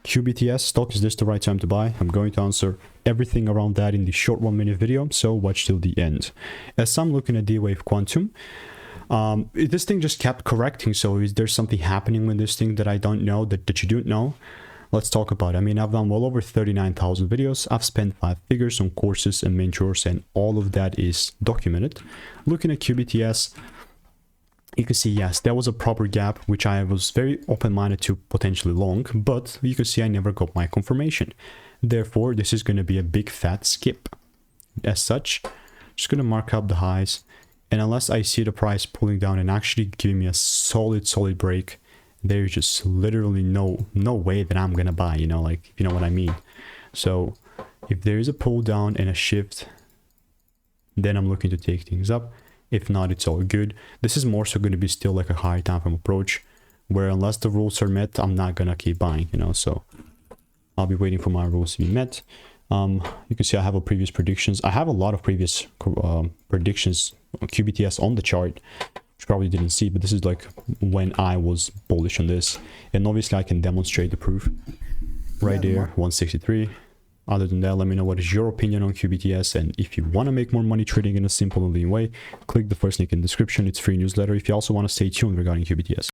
QBTS stock, is this the right time to buy? I'm going to answer everything around that in the short 1-minute video, so watch till the end. As I'm looking at D-Wave Quantum, this thing just kept correcting, so is there something happening with this thing that I don't know, that you don't know? Let's talk about it. I mean, I've done well over 39,000 videos. I've spent 5 figures on courses and mentors, and all of that is documented. Looking at QBTS, you can see, yes, there was a proper gap, which I was very open-minded to potentially long, but you can see I never got my confirmation. Therefore, this is going to be a big fat skip. As such, just going to mark up the highs, and unless I see the price pulling down and actually giving me a solid break, there's just literally no way that I'm gonna buy, you know, like, you know what I mean. So if there is a pull down and a shift, then I'm looking to take things up. If not, it's all good. This is more so going to be still like a high time frame approach, where unless the rules are met, I'm not gonna keep buying, you know. So I'll be waiting for my rules to be met. You can see I have a previous predictions. I have a lot of previous predictions on QBTS on the chart, which you probably didn't see, but this is like when I was bullish on this, and obviously I can demonstrate the proof right there, 163. Other than that, let me know what is your opinion on QBTS, and if you want to make more money trading in a simple and lean way, click the first link in the description. It's free newsletter if you also want to stay tuned regarding QBTS.